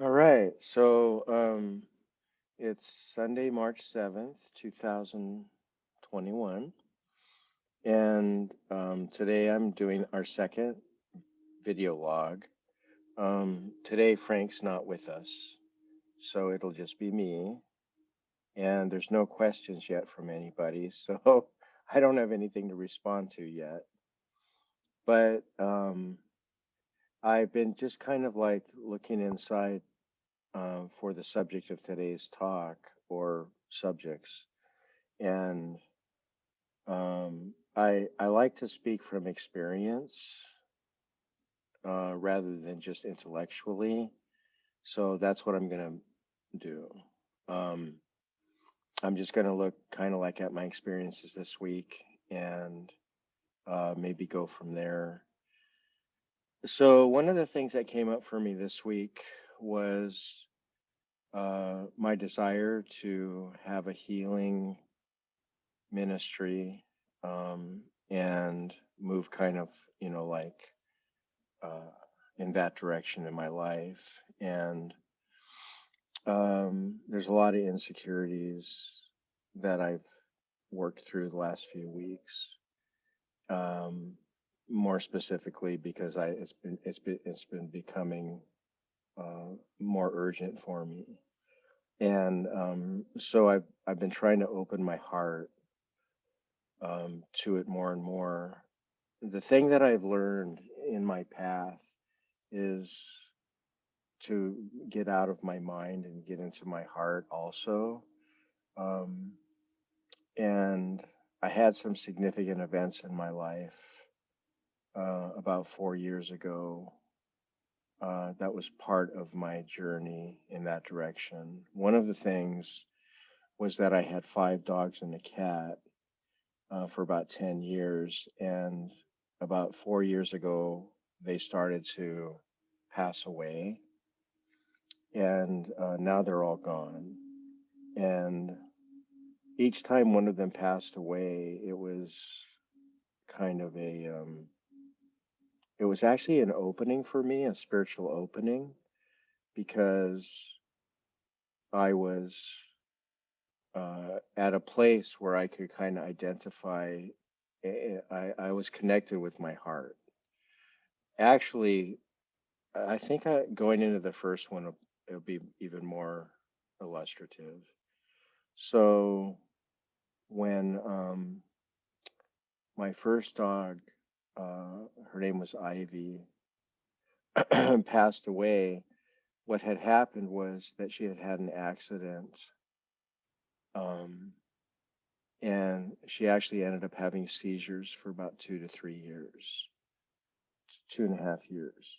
All right. So it's Sunday, March 7th, 2021. And today I'm doing our second video log. Today Frank's not with us, so it'll just be me. And there's no questions yet from anybody, so I don't have anything to respond to yet. But I've been just kind of like looking inside for the subject of today's talk or subjects. And I like to speak from experience rather than just intellectually. So that's what I'm going to do. Um, I'm just going to look kind of like at my experiences this week and maybe go from there. So one of the things that came up for me this week was my desire to have a healing ministry and move kind of, like uh, in that direction in my life. And there's a lot of insecurities that I've worked through the last few weeks. Um, More specifically, because it's been becoming more urgent for me, and so I've been trying to open my heart to it more and more. The thing that I've learned in my path is to get out of my mind and get into my heart also. Um, and I had some significant events in my life about 4 years ago. That was part of my journey in that direction. One of the things was that I had five dogs and a cat for about 10 years. And about 4 years ago, they started to pass away. And now they're all gone. And each time one of them passed away, it was kind of it was actually an opening for me, a spiritual opening, because I was at a place where I could kind of identify, I was connected with my heart. Actually, I think going into the first one, it'll be even more illustrative. So when my first dog, her name was Ivy, passed away, what had happened was that she had had an accident, um, and she actually ended up having seizures for about 2 to 3 years, 2.5 years.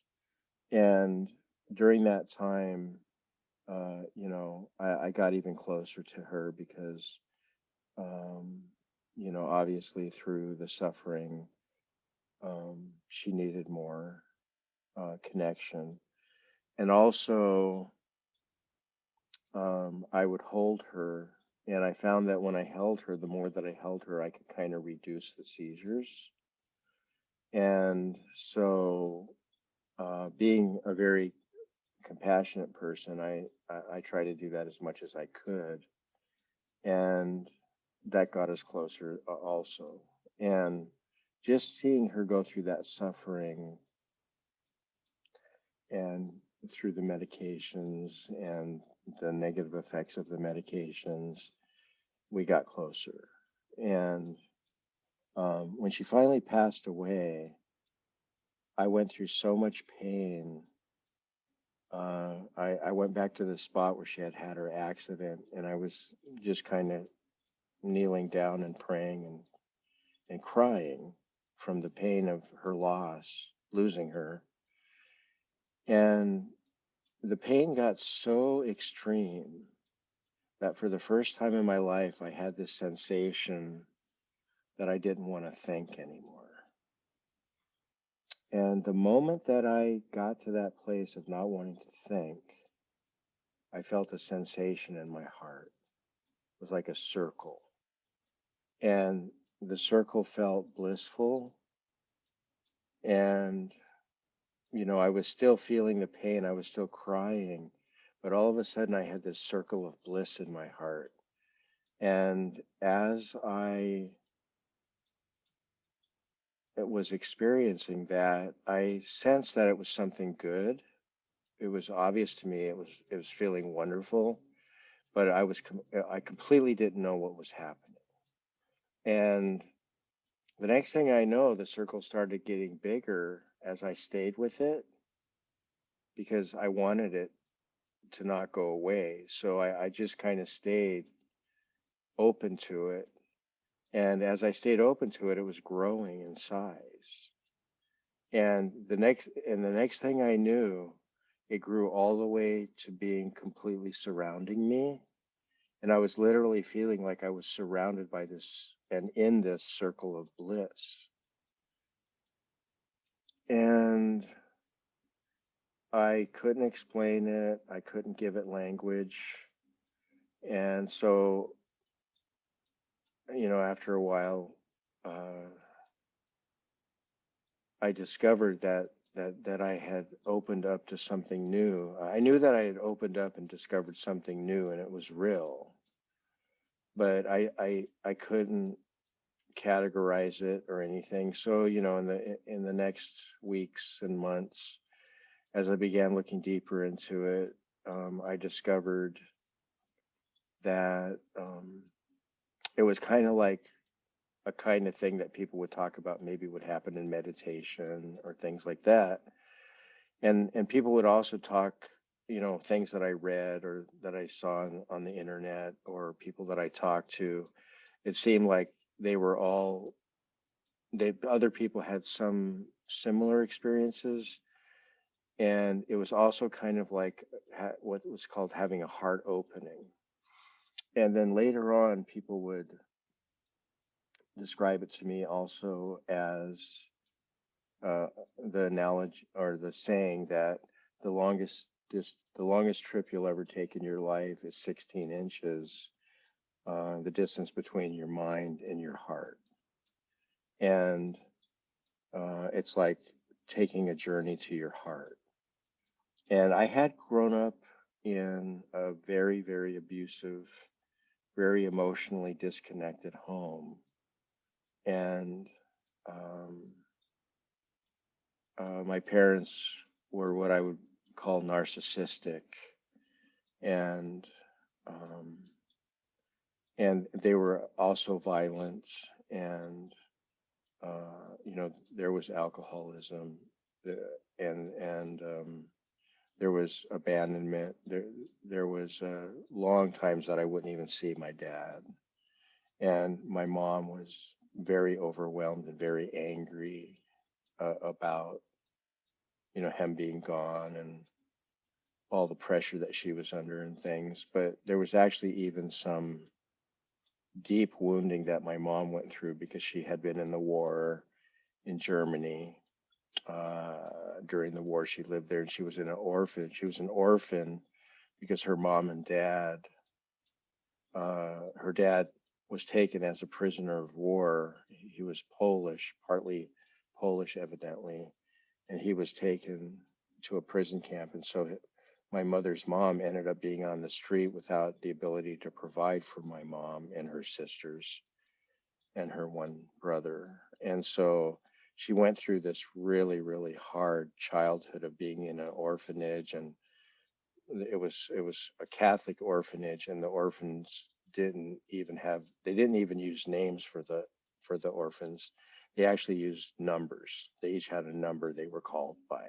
And during that time, I got even closer to her because, um, obviously through the suffering, she needed more connection. And also, I would hold her, and I found that when I held her, the more that I held her, I could kind of reduce the seizures. And so, being a very compassionate person, I try to do that as much as I could, and that got us closer also. And just seeing her go through that suffering and through the medications and the negative effects of the medications, we got closer. And when she finally passed away, I went through so much pain. I went back to the spot where she had had her accident, and I was just kind of kneeling down and praying and crying from the pain of her loss, losing her. And the pain got so extreme that for the first time in my life, I had this sensation that I didn't want to think anymore. And the moment that I got to that place of not wanting to think, I felt a sensation in my heart. It was like a circle. And the circle felt blissful. And, I was still feeling the pain. I was still crying. but all of a sudden I had this circle of bliss in my heart. And as I was experiencing that, I sensed that it was something good. It was obvious to me. It was feeling wonderful, but I completely didn't know what was happening. And the next thing I know, the circle started getting bigger as I stayed with it because I wanted it to not go away. So I just kind of stayed open to it. And as I stayed open to it, it was growing in size. And the next thing I knew, it grew all the way to being completely surrounding me. And I was literally feeling like I was surrounded by this and in this circle of bliss. And I couldn't explain it. I couldn't give it language. And so, after a while, I discovered that I had opened up to something new. I knew that I had opened up and discovered something new, and it was real, but I couldn't categorize it or anything. So, in the next weeks and months, as I began looking deeper into it, I discovered that it was kind of like a kind of thing that people would talk about maybe would happen in meditation or things like that. And people would also talk, things that I read or that I saw on the internet or people that I talked to. It seemed like they were all other people had some similar experiences, and it was also kind of like what was called having a heart opening. And then later on, people would describe it to me also as the analogy or the saying that the longest trip you'll ever take in your life is 16 inches, the distance between your mind and your heart. And it's like taking a journey to your heart. And I had grown up in a very, very abusive, very emotionally disconnected home. And my parents were what I would call narcissistic, and um, and they were also violent, and there was alcoholism, and there was abandonment. There was long times that I wouldn't even see my dad, and my mom was very overwhelmed and very angry about him being gone and all the pressure that she was under and things. But there was actually even some deep wounding that my mom went through because she had been in the war in Germany. During the war, she lived there, and she was in an orphan. She was an orphan because her mom and dad, her dad was taken as a prisoner of war. He was Polish, partly Polish, evidently, and he was taken to a prison camp. And so my mother's mom ended up being on the street without the ability to provide for my mom and her sisters and her one brother. And so she went through this really, really hard childhood of being in an orphanage, and it was a Catholic orphanage, and the orphans didn't even use names for the orphans. They actually used numbers. They each had a number they were called by.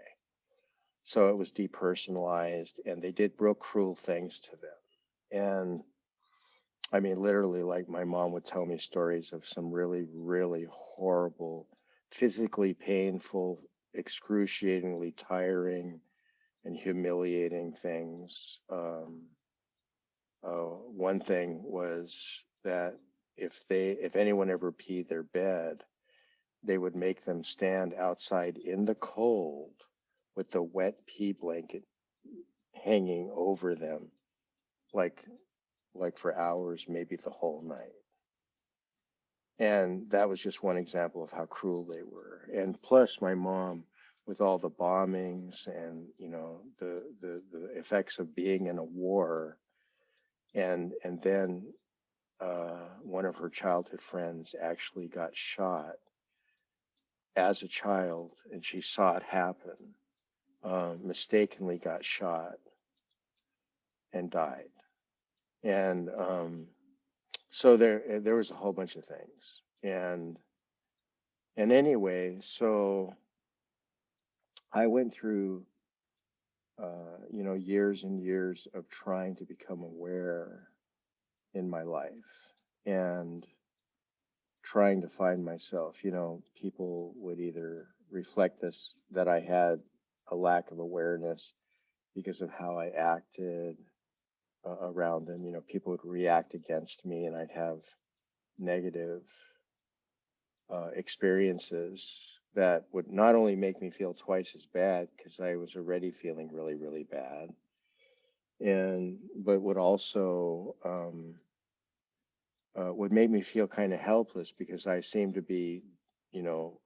So it was depersonalized, and they did real cruel things to them. And I mean, literally, like my mom would tell me stories of some really, really horrible, physically painful, excruciatingly tiring, and humiliating things. One thing was that if anyone ever peed their bed, they would make them stand outside in the cold with the wet pee blanket hanging over them, like for hours, maybe the whole night. And that was just one example of how cruel they were. And plus, my mom with all the bombings and, you know, the effects of being in a war. And then one of her childhood friends actually got shot as a child, and she saw it happen, mistakenly got shot and died. And so there was a whole bunch of things. And anyway, so I went through you know, years and years of trying to become aware in my life and trying to find myself. You know, people would either reflect this, that I had a lack of awareness because of how I acted around them. You know, people would react against me, and I'd have negative experiences that would not only make me feel twice as bad because I was already feeling really, really bad, and but would also would make me feel kind of helpless because I seemed to be, you know,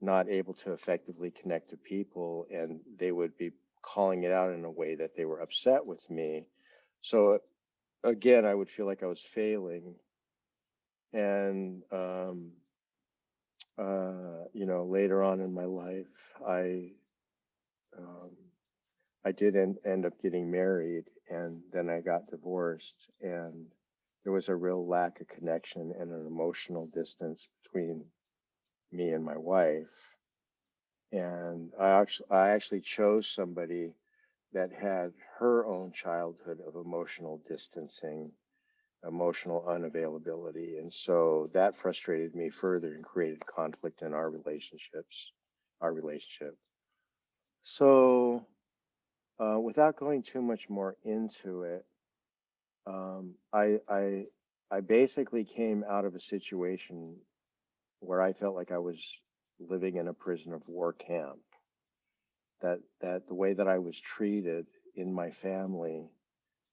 not able to effectively connect to people, and they would be calling it out in a way that they were upset with me. So again, I would feel like I was failing, and you know, later on in my life, um, I did end up getting married, and then I got divorced, and there was a real lack of connection and an emotional distance between me and my wife. And I actually chose somebody that had her own childhood of emotional distancing, emotional unavailability. And so that frustrated me further and created conflict in our relationship. So, without going too much more into it, um, I, I, I basically came out of a situation where I felt like I was living in a prison of war camp. That the way that I was treated in my family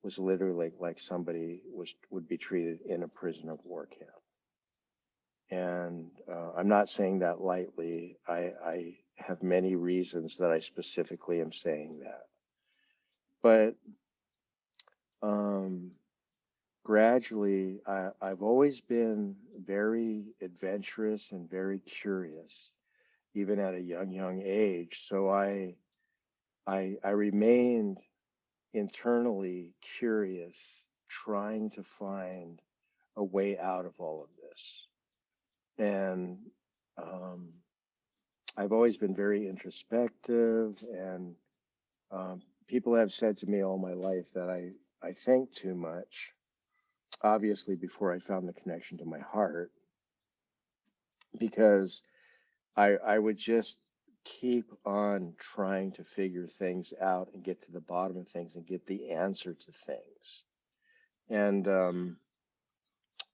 was literally like somebody would be treated in a prison of war camp. And I'm not saying that lightly. I have many reasons that I specifically am saying that. But um, gradually, I've always been very adventurous and very curious, even at a young age. So I remained internally curious, trying to find a way out of all of this. And um, I've always been very introspective, and people have said to me all my life that I think too much. Obviously, before I found the connection to my heart, because I would just keep on trying to figure things out and get to the bottom of things and get the answer to things. And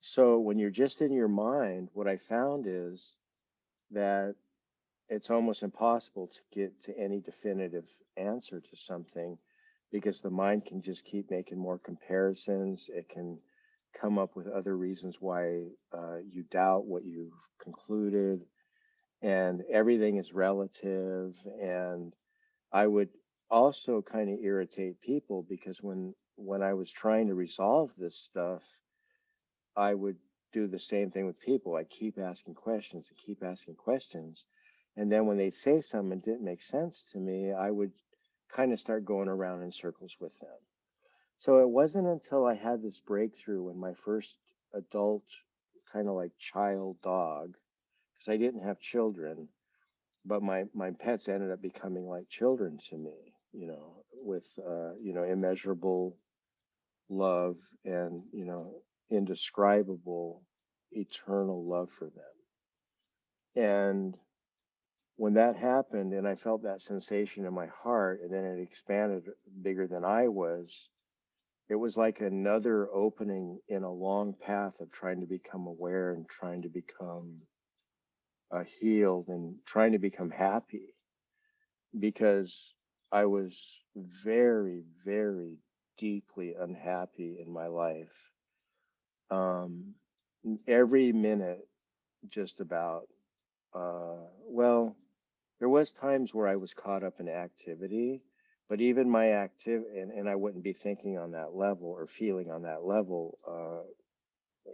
so when you're just in your mind, what I found is that it's almost impossible to get to any definitive answer to something because the mind can just keep making more comparisons. It can come up with other reasons why you doubt what you've concluded, and everything is relative. And I would also kind of irritate people because when I was trying to resolve this stuff, I would do the same thing with people. I keep asking questions and keep asking questions. And then when they say something that didn't make sense to me, I would kind of start going around in circles with them. So it wasn't until I had this breakthrough when my first adult, kind of like child dog, because I didn't have children, but my pets ended up becoming like children to me, you know, with, you know, immeasurable love and, you know, indescribable eternal love for them. And when that happened and I felt that sensation in my heart and then it expanded bigger than I was, it was like another opening in a long path of trying to become aware and trying to become healed and trying to become happy, because I was very, very deeply unhappy in my life. Um, every minute, just about, well, there was times where I was caught up in activity, but even my and I wouldn't be thinking on that level or feeling on that level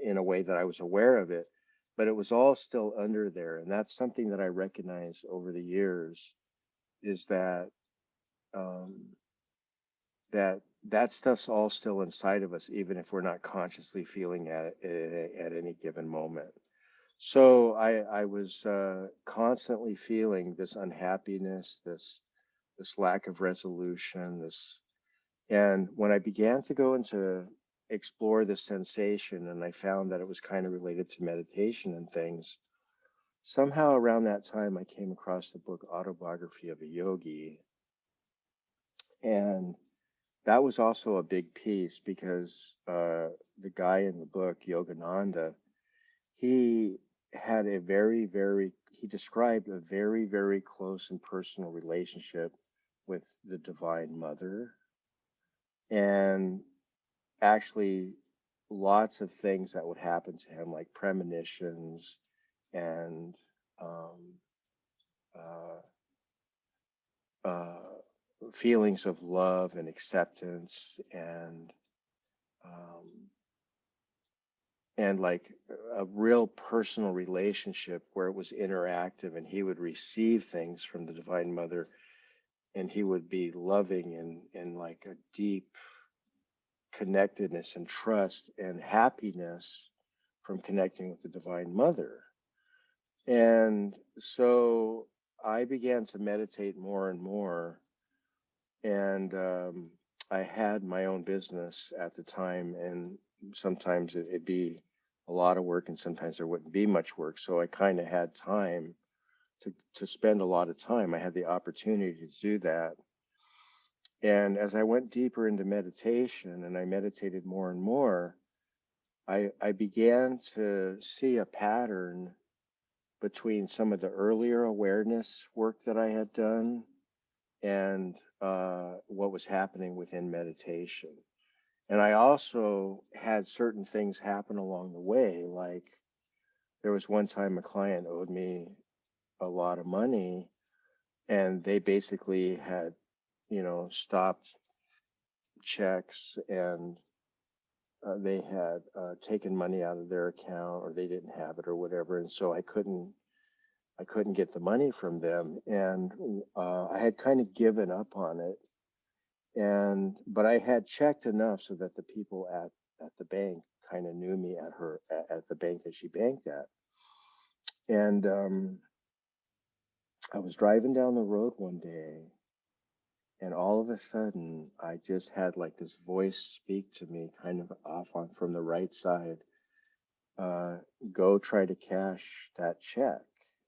in a way that I was aware of it, but it was all still under there. And that's something that I recognized over the years is that um, that stuff's all still inside of us, even if we're not consciously feeling at any given moment. So I was constantly feeling this unhappiness, this lack of resolution, and when I began to go into explore this sensation, and I found that it was kind of related to meditation and things, somehow around that time I came across the book Autobiography of a Yogi, and that was also a big piece because the guy in the book, Yogananda, he had a he described a very, very close and personal relationship with the Divine Mother, and actually lots of things that would happen to him, like premonitions and um, uh, uh, feelings of love and acceptance um, and like a real personal relationship where it was interactive and he would receive things from the Divine Mother and he would be loving and like a deep connectedness and trust and happiness from connecting with the Divine Mother. And so I began to meditate more and more. And I had my own business at the time, and sometimes it'd be a lot of work, and sometimes there wouldn't be much work. So I kind of had time to spend a lot of time. I had the opportunity to do that. And as I went deeper into meditation and I meditated more and more, I began to see a pattern between some of the earlier awareness work that I had done and what was happening within meditation. And I also had certain things happen along the way. Like there was one time a client owed me a lot of money, and they basically had, stopped checks and they had taken money out of their account or they didn't have it or whatever. And so I couldn't get the money from them. And I had kind of given up on it. But I had checked enough so that the people at the bank kind of knew me at the bank that she banked at. And I was driving down the road one day, and all of a sudden, I just had like this voice speak to me, kind of off on from the right side. Uh, Go try to cash that check.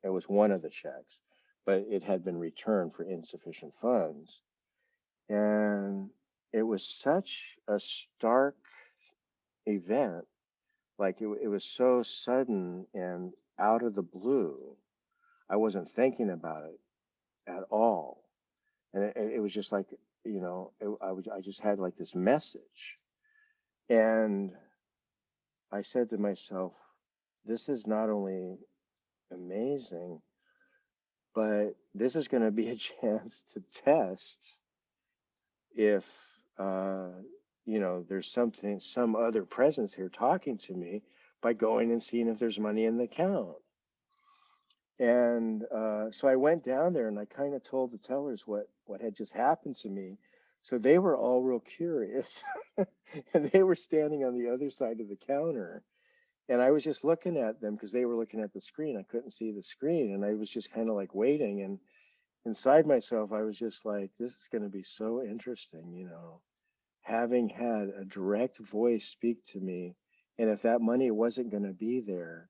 It was one of the checks, but it had been returned for insufficient funds. And it was such a stark event. Like it was so sudden and out of the blue. I wasn't thinking about it at all. And it was just like, I just had like this message. And I said to myself, this is not only amazing, but this is going to be a chance to test if, uh, there's some other presence here talking to me by going and seeing if there's money in the account. And so I went down there and I kind of told the tellers what had just happened to me. So they were all real curious and they were standing on the other side of the counter. And I was just looking at them because they were looking at the screen. I couldn't see the screen. And I was just kind of like waiting. And inside myself, I was just like, this is going to be so interesting, having had a direct voice speak to me. And if that money wasn't going to be there,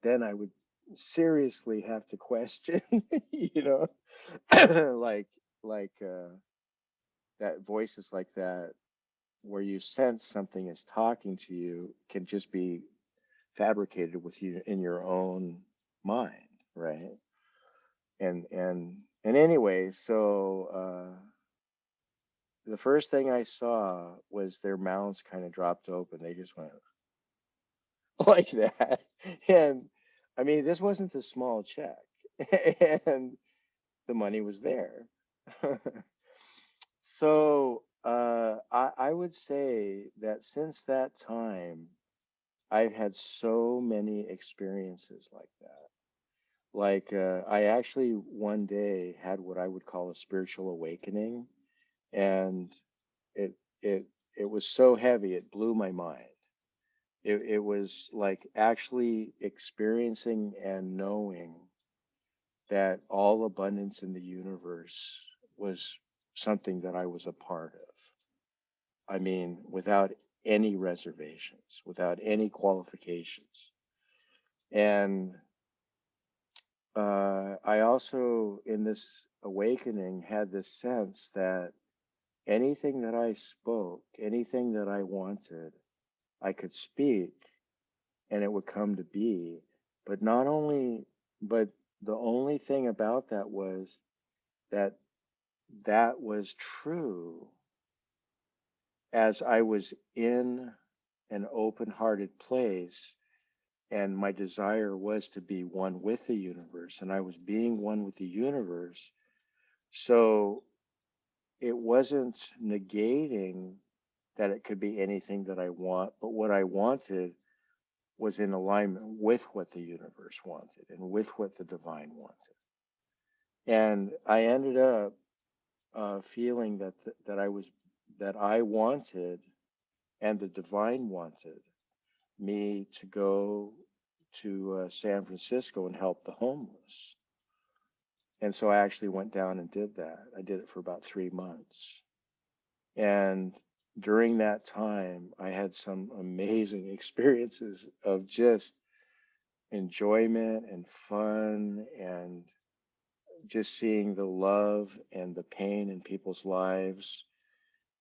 then I would seriously have to question, you know, like that voices like that, where you sense something is talking to you, can just be fabricated with you in your own mind, right? And anyway, so the first thing I saw was their mouths kind of dropped open. They just went like that. And I mean, this wasn't a small check. And the money was there. So I would say that since that time, I've had so many experiences like that. Like I actually one day had what I would call a spiritual awakening, and it it it was so heavy it blew my mind. It was like actually experiencing and knowing that all abundance in the universe was something that I was a part of. I mean, without any reservations, without any qualifications. And I also, in this awakening, had this sense that anything that I spoke, anything that I wanted, I could speak and it would come to be. But not only, but the only thing about that was that that was true as I was in an open hearted place. And my desire was to be one with the universe, and I was being one with the universe. So it wasn't negating that it could be anything that I want, but what I wanted was in alignment with what the universe wanted and with what the divine wanted. And I ended up feeling that I wanted, and the divine wanted me to go to San Francisco and help the homeless. And so I actually went down and did that. I did it for about 3 months. And during that time, I had some amazing experiences of just enjoyment and fun, and just seeing the love and the pain in people's lives.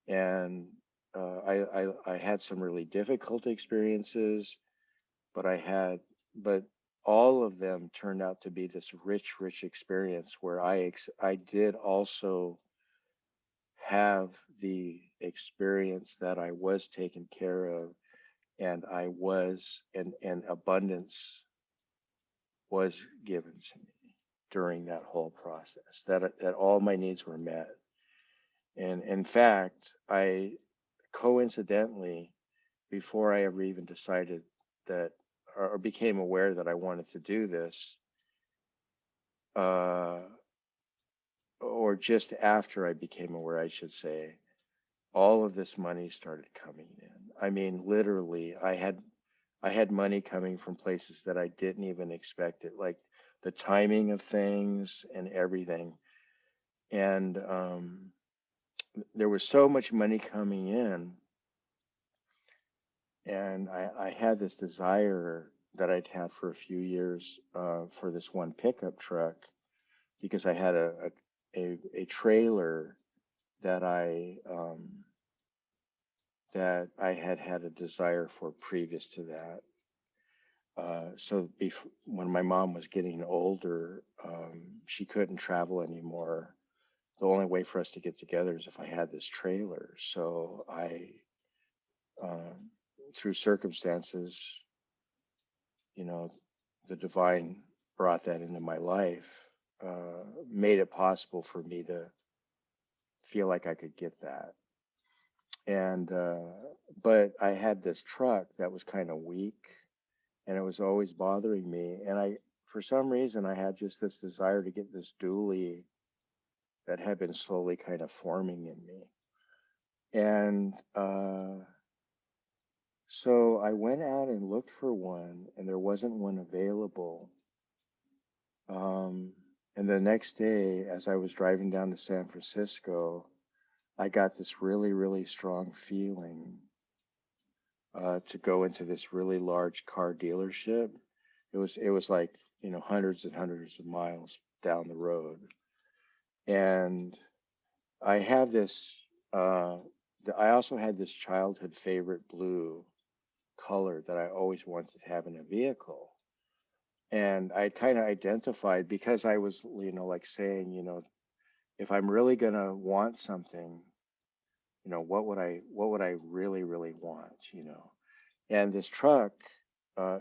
And I had some really difficult experiences, but but all of them turned out to be this rich experience where I did also have the experience that I was taken care of, and and abundance was given to me during that whole process, that all my needs were met. And in fact, I coincidentally, before I ever even decided that or became aware that I wanted to do this, uh, or just after I became aware, I should say, all of this money started coming in. I mean, literally, I had money coming from places that I didn't even expect it, like the timing of things and everything. And there was so much money coming in, and I had this desire that I'd had for a few years for this one pickup truck, because I had a trailer that I had had a desire for previous to that. When my mom was getting older, she couldn't travel anymore. The only way for us to get together is if I had this trailer. So um, through circumstances, you know, the divine brought that into my life, made it possible for me to feel like I could get that. And but I had this truck that was kind of weak, and it was always bothering me. And for some reason, I had just this desire to get this dually that had been slowly kind of forming in me. And so I went out and looked for one, and there wasn't one available. And the next day, as I was driving down to San Francisco, I got this really strong feeling to go into this really large car dealership. It was like, hundreds and hundreds of miles down the road. And I have this, uh, I also had this childhood favorite blue color that I always wanted to have in a vehicle. And I kind of identified, because I was, like saying, if I'm really gonna want something, what would I really want? And this truck,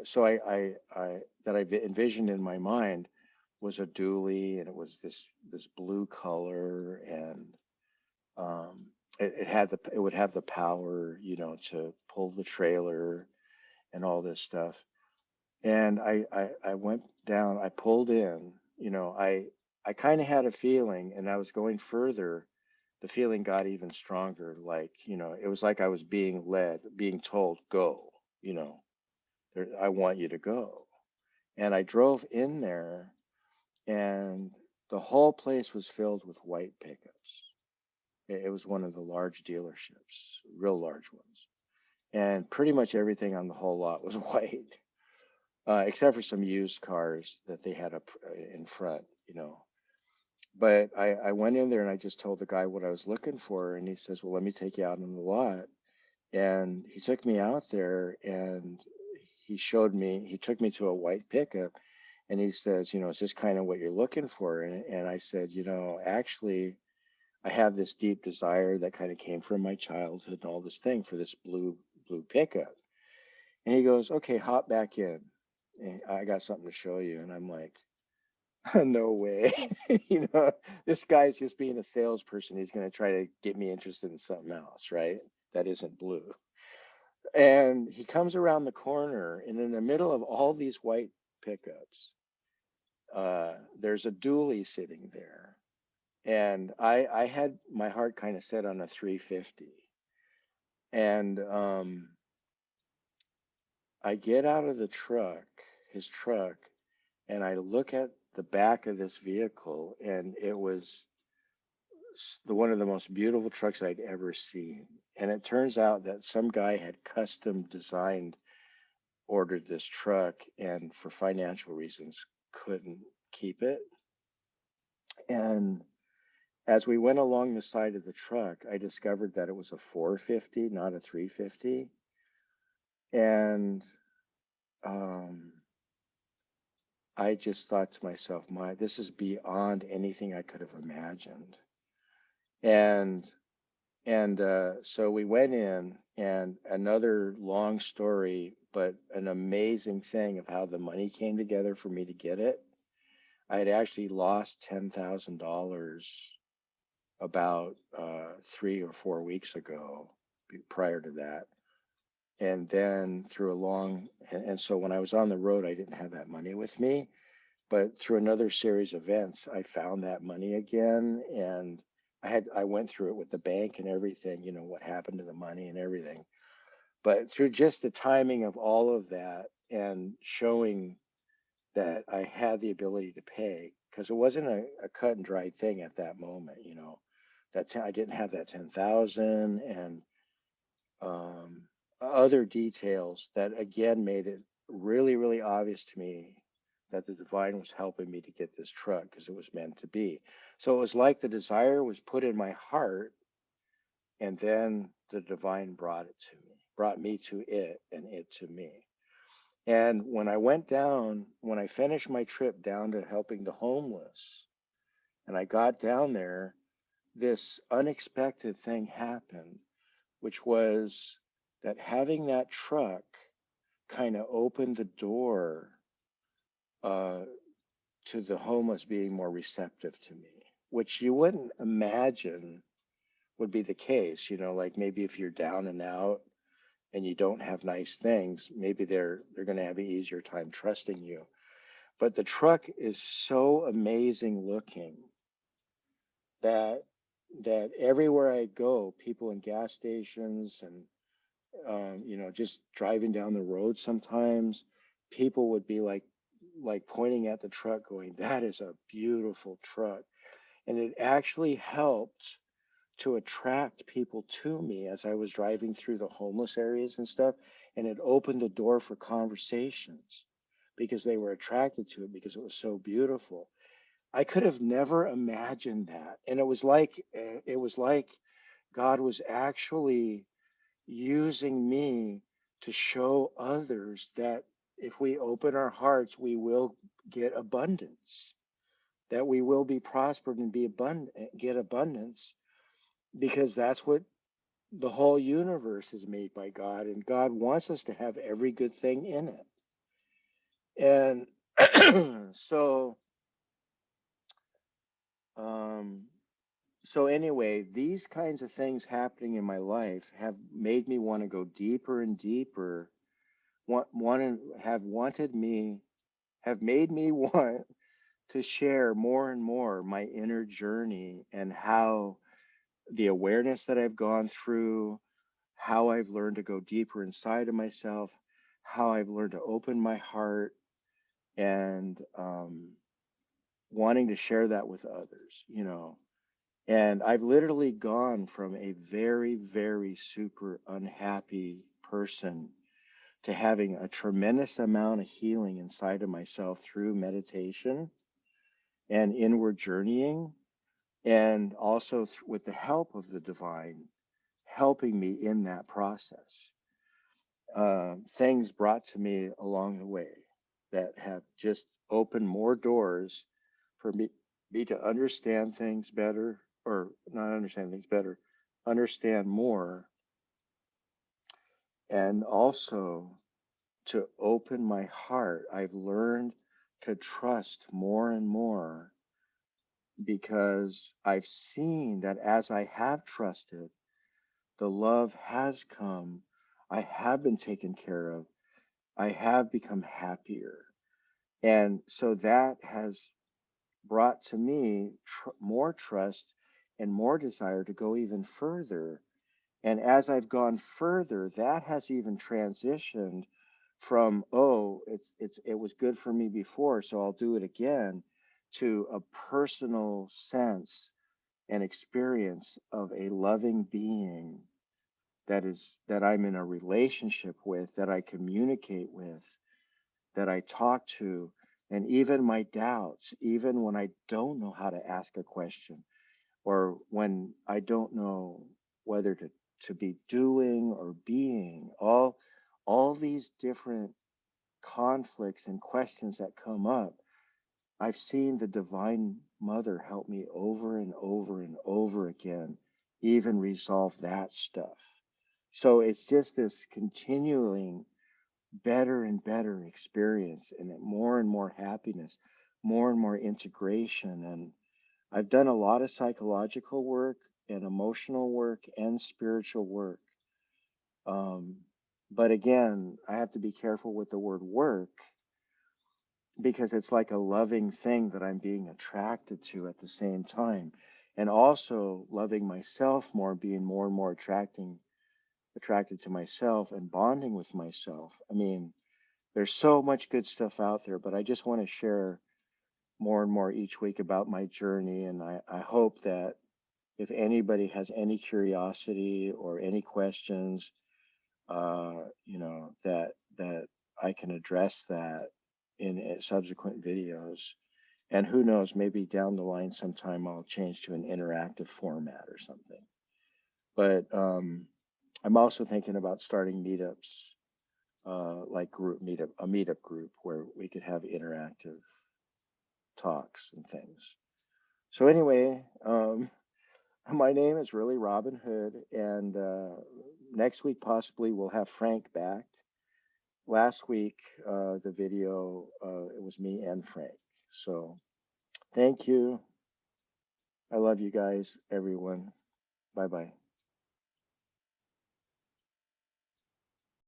so I that I envisioned in my mind, was a dually, and it was this blue color, and um, it would have the power, to pull the trailer and all this stuff. And I went down, I pulled in, I kind of had a feeling, and I was going further. The feeling got even stronger. Like, it was like I was being led, being told, go, you know, I want you to go. And I drove in there, and the whole place was filled with white pickups. It was one of the large dealerships, real large ones. And pretty much everything on the whole lot was white, except for some used cars that they had up in front, But I went in there and I just told the guy what I was looking for. And he says, well, let me take you out on the lot. And he took me out there, and he took me to a white pickup, and he says, is this kind of what you're looking for? And I said, actually, I have this deep desire that kind of came from my childhood and all this thing for this blue pickup. And he goes, okay, hop back in. And I got something to show you. And I'm like, no way. This guy's just being a salesperson. He's going to try to get me interested in something else, right? That isn't blue. And he comes around the corner, and in the middle of all these white pickups, there's a dually sitting there. And I had my heart kind of set on a 350. And I get out of his truck, and I look at the back of this vehicle, and it was one of the most beautiful trucks I'd ever seen. And it turns out that some guy had custom ordered this truck, and for financial reasons couldn't keep it. And as we went along the side of the truck, I discovered that it was a 450, not a 350. And I just thought to myself, this is beyond anything I could have imagined. And so we went in, and another long story, but an amazing thing of how the money came together for me to get it. I had actually lost $10,000 about 3 or 4 weeks ago, prior to that. And then and so when I was on the road, I didn't have that money with me. But through another series of events, I found that money again, and I went through it with the bank and everything, what happened to the money and everything. But through just the timing of all of that, and showing that I had the ability to pay, because it wasn't a cut and dry thing at that moment, that I didn't have that 10,000, and um, other details that again made it really, really obvious to me that the divine was helping me to get this truck, because it was meant to be. So it was like the desire was put in my heart, and then the divine brought me to it, and it to me. And when I finished my trip down to helping the homeless, and I got down there, this unexpected thing happened, which was that having that truck kind of opened the door uh, to the homeless being more receptive to me, which you wouldn't imagine would be the case. Like maybe if you're down and out and you don't have nice things, maybe they're going to have an easier time trusting you. But the truck is so amazing looking that everywhere I go, people in gas stations and just driving down the road, sometimes people would be like pointing at the truck, going, "That is a beautiful truck." And it actually helped to attract people to me as I was driving through the homeless areas and stuff. And it opened the door for conversations because they were attracted to it because it was so beautiful. I could have never imagined that. And it was like God was actually using me to show others that if we open our hearts, we will get abundance, that we will be prospered and be abundant, get abundance, because that's what the whole universe is made by God, and God wants us to have every good thing in it. And so Um, so anyway, these kinds of things happening in my life have made me want to go deeper and deeper. Have wanted me, have made me want to share more and more my inner journey and how the awareness that I've gone through, how I've learned to go deeper inside of myself, how I've learned to open my heart, and wanting to share that with others, you know. And I've literally gone from a very, very super unhappy person to having a tremendous amount of healing inside of myself through meditation and inward journeying, and also with the help of the divine helping me in that process. Things brought to me along the way that have just opened more doors for me to understand things better, or not understand things better, understand more, and also to open my heart. I've learned to trust more and more because I've seen that as I have trusted, the love has come. I have been taken care of. I have become happier. And so that has brought to me more trust and more desire to go even further. And as I've gone further, that has even transitioned from, oh, it was good for me before, so I'll do it again, to a personal sense and experience of a loving being that I'm in a relationship with, that I communicate with, that I talk to, and even my doubts, even when I don't know how to ask a question, or when I don't know whether to be doing or being, all these different conflicts and questions that come up, I've seen the Divine Mother help me over and over and over again, even resolve that stuff. So it's just this continuing better and better experience and more happiness, more and more integration. And I've done a lot of psychological work and emotional work and spiritual work. Um, but again, I have to be careful with the word work because it's like a loving thing that I'm being attracted to at the same time. And also loving myself more, being more and more attracted to myself and bonding with myself. I mean, there's so much good stuff out there, but I just want to share more and more each week about my journey. And I hope that if anybody has any curiosity or any questions, that I can address that in subsequent videos. And who knows, maybe down the line sometime I'll change to an interactive format or something. But I'm also thinking about starting meetups, like a meetup group where we could have interactive talks and things. So anyway, my name is really Robin Hood, and next week possibly we'll have Frank back. Last week, the video, it was me and Frank. So thank you. I love you guys, everyone. Bye bye.